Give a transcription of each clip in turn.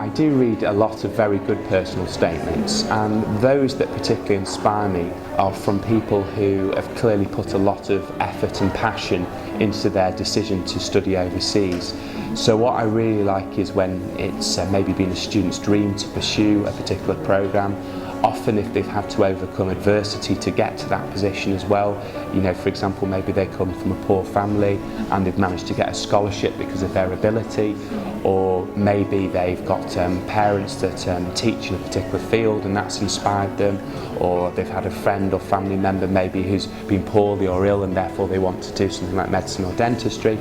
I do read a lot of very good personal statements, and those that particularly inspire me are from people who have clearly put a lot of effort and passion into their decision to study overseas. So what I really like is when it's maybe been a student's dream to pursue a particular programme. Often if they've had to overcome adversity to get to that position as well, you know, for example, maybe they come from a poor family and they've managed to get a scholarship because of their ability, or maybe they've got parents that teach in a particular field and that's inspired them, or they've had a friend or family member maybe who's been poorly or ill and therefore they want to do something like medicine or dentistry.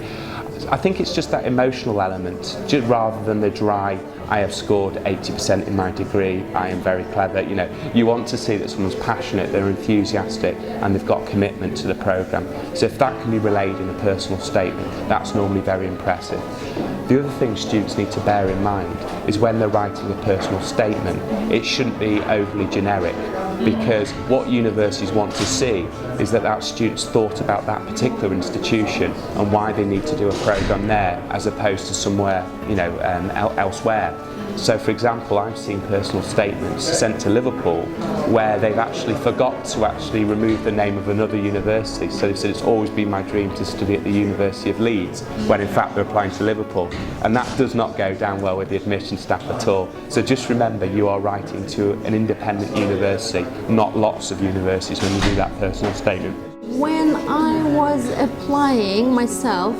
I think it's just that emotional element, rather than the dry, I have scored 80% in my degree, I am very clever. You know, you want to see that someone's passionate, they're enthusiastic, and they've got commitment to the programme. So if that can be relayed in a personal statement, that's normally very impressive. The other thing students need to bear in mind is when they're writing a personal statement, it shouldn't be overly generic, because what universities want to see is that that student's thought about that particular institution and why they need to do a programme there as opposed to somewhere, you know, elsewhere. So for example, I've seen personal statements sent to Liverpool where they've actually forgot to actually remove the name of another university. So they said it's always been my dream to study at the University of Leeds, when in fact they're applying to Liverpool. And that does not go down well with the admission staff at all. So just remember, you are writing to an independent university, not lots of universities, when you do that personal statement. When I was applying myself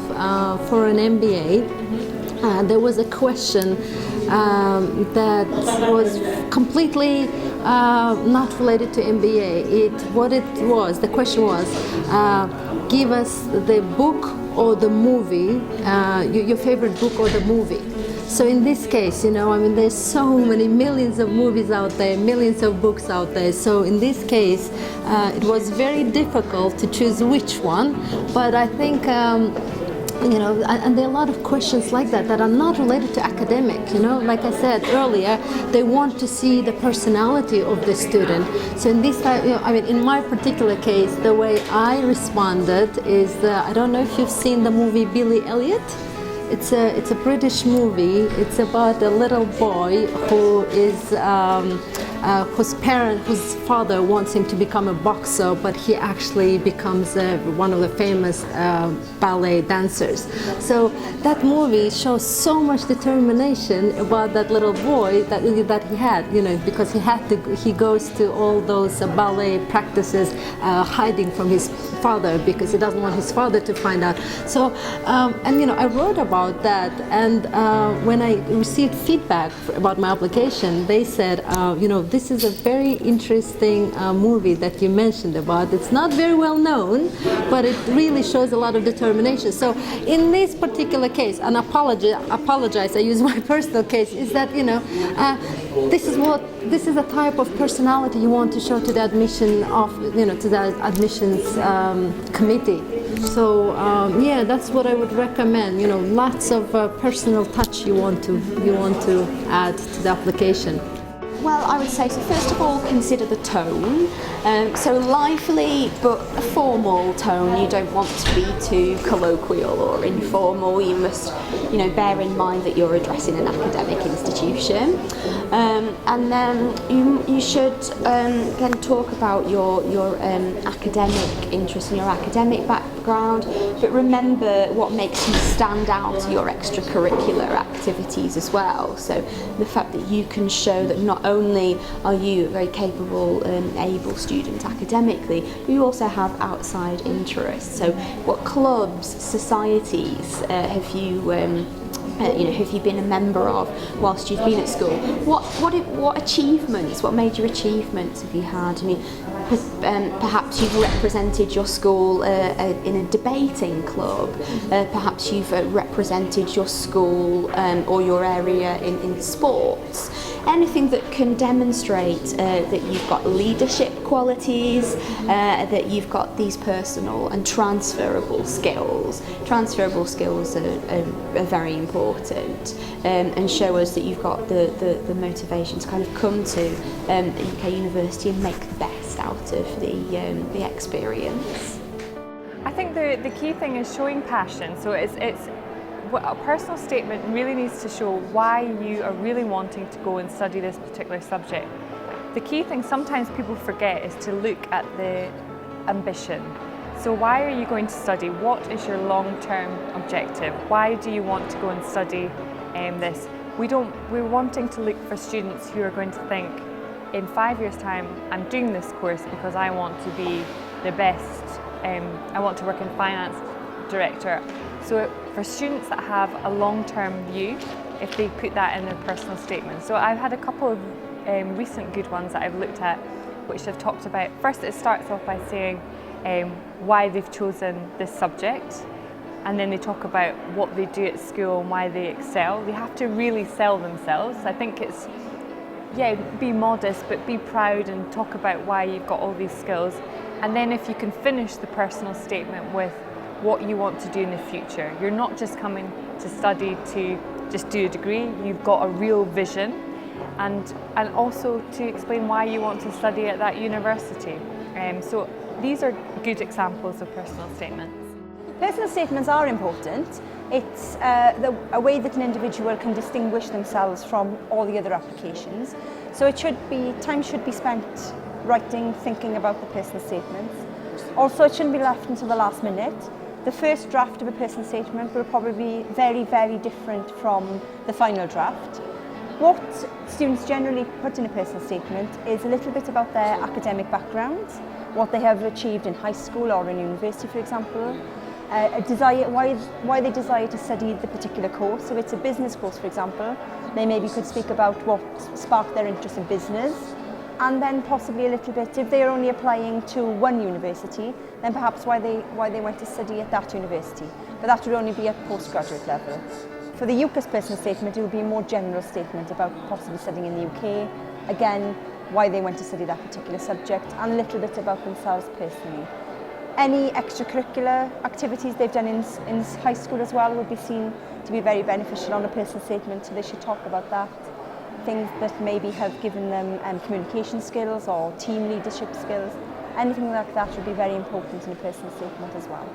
for an MBA, there was a question that was completely not related to MBA. The question was, give us the book or the movie, your favorite book or the movie. So in this case, you know, I mean, there's so many millions of movies out there, millions of books out there. So in this case, it was very difficult to choose which one, but I think you know, and there are a lot of questions like that that are not related to academic, you know, like I said earlier, they want to see the personality of the student. So in this type, you know, I mean, in my particular case, the way I responded is, I don't know if you've seen the movie Billy Elliot. It's a British movie. It's about a little boy who is whose father wants him to become a boxer, but he actually becomes one of the famous ballet dancers. So that movie shows so much determination about that little boy that he had, you know, because he goes to all those ballet practices hiding from his father because he doesn't want his father to find out. So and you know, I wrote about that, and when I received feedback about my application, they said, you know, this is a very interesting movie that you mentioned about. It's not very well known, but it really shows a lot of determination. So in this particular case, and apologize, I use my personal case, is that, you know, this is a type of personality you want to show to the admission of, you know, to the admissions committee. So yeah, that's what I would recommend. You know, lots of personal touch you want to add to the application. Well, I would say, so first of all, consider the tone. So lively but a formal tone. You don't want to be too colloquial or informal. You must, you know, bear in mind that you're addressing an academic institution. And then you should again talk about your academic interest and your academic background, but remember what makes you stand out to your extracurricular activities as well. So the fact that you can show that not only are you a very capable and able student academically, but you also have outside interests. So what clubs, societies have you been a member of whilst you've been at school? What achievements, what major achievements have you had? I mean, perhaps you've represented your school in a debating club. Perhaps you've represented your school or your area in sports. Anything that can demonstrate that you've got leadership qualities, that you've got these personal and transferable skills. Transferable skills are very important, and show us that you've got the motivation to kind of come to a UK university and make the best out of the experience. I think the key thing is showing passion. So it's a personal statement really needs to show why you are really wanting to go and study this particular subject. The key thing sometimes people forget is to look at the ambition. So why are you going to study? What is your long-term objective? Why do you want to go and study this? We're wanting to look for students who are going to think, in 5 years' time, I'm doing this course because I want to be the best, I want to work in finance director. So for students that have a long-term view, if they put that in their personal statement. So I've had a couple of recent good ones that I've looked at, which have talked about, first it starts off by saying why they've chosen this subject, and then they talk about what they do at school and why they excel. They have to really sell themselves. I think it's, yeah, be modest, but be proud and talk about why you've got all these skills. And then if you can finish the personal statement with what you want to do in the future. You're not just coming to study to just do a degree, you've got a real vision, and also to explain why you want to study at that university. So these are good examples of personal statements. Personal statements are important. It's a way that an individual can distinguish themselves from all the other applications. So time should be spent writing, thinking about the personal statements. Also, it shouldn't be left until the last minute. The first draft of a personal statement will probably be very, very different from the final draft. What students generally put in a personal statement is a little bit about their academic backgrounds, what they have achieved in high school or in university, for example, why they desire to study the particular course. So if it's a business course, for example, they maybe could speak about what sparked their interest in business, and then possibly a little bit, if they are only applying to one university, then perhaps why they went to study at that university. But that would only be at postgraduate level. For the UCAS personal statement, it would be a more general statement about possibly studying in the UK, again, why they went to study that particular subject, and a little bit about themselves personally. Any extracurricular activities they've done in high school as well would be seen to be very beneficial on a personal statement, so they should talk about that. Things that maybe have given them communication skills or team leadership skills, anything like that would be very important in a personal statement as well.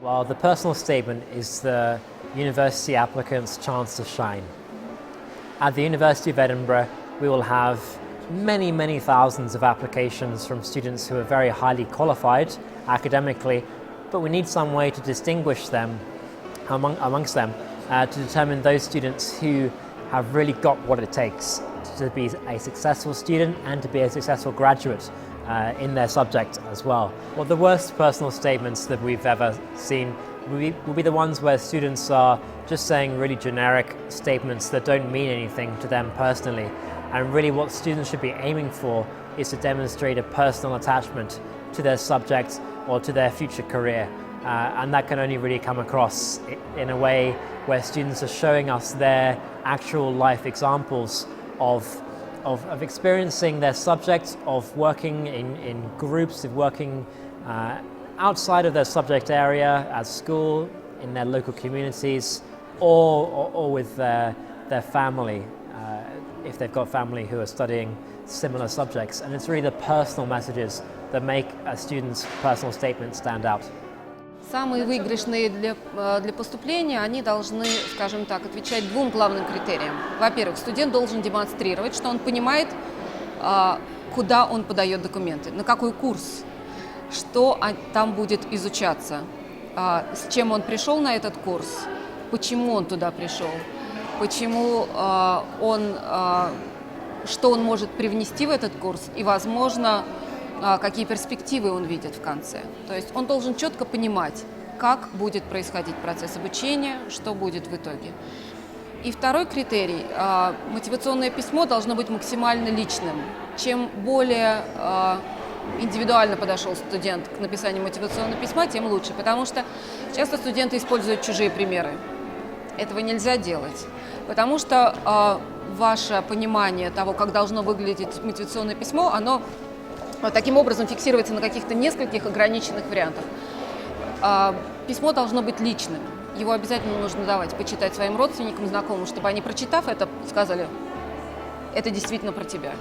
Well, the personal statement is the university applicant's chance to shine. At the University of Edinburgh, we will have many, many thousands of applications from students who are very highly qualified academically, but we need some way to distinguish them amongst them to determine those students who have really got what it takes to be a successful student and to be a successful graduate in their subject as well. Well, the worst personal statements that we've ever seen will be the ones where students are just saying really generic statements that don't mean anything to them personally. And really what students should be aiming for is to demonstrate a personal attachment to their subject or to their future career. And that can only really come across in a way where students are showing us their actual life examples of experiencing their subject, of working in groups, of working outside of their subject area at school, in their local communities, or with their family, if they've got family who are studying similar subjects. And it's really the personal messages that make a student's personal statement stand out. Самые выигрышные для поступления, они должны, скажем так, отвечать двум главным критериям. Во-первых, студент должен демонстрировать, что он понимает, куда он подает документы, на какой курс, что там будет изучаться, с чем он пришел на этот курс, почему он туда пришел, почему что он может привнести в этот курс и, возможно, какие перспективы он видит в конце. То есть он должен четко понимать, как будет происходить процесс обучения, что будет в итоге. И второй критерий – мотивационное письмо должно быть максимально личным. Чем более индивидуально подошел студент к написанию мотивационного письма, тем лучше, потому что часто студенты используют чужие примеры. Этого нельзя делать, потому что ваше понимание того, как должно выглядеть мотивационное письмо, оно таким образом фиксируется на каких-то нескольких ограниченных вариантах. Письмо должно быть личным. Его обязательно нужно давать почитать своим родственникам, знакомым, чтобы они, прочитав это, сказали, это действительно про тебя.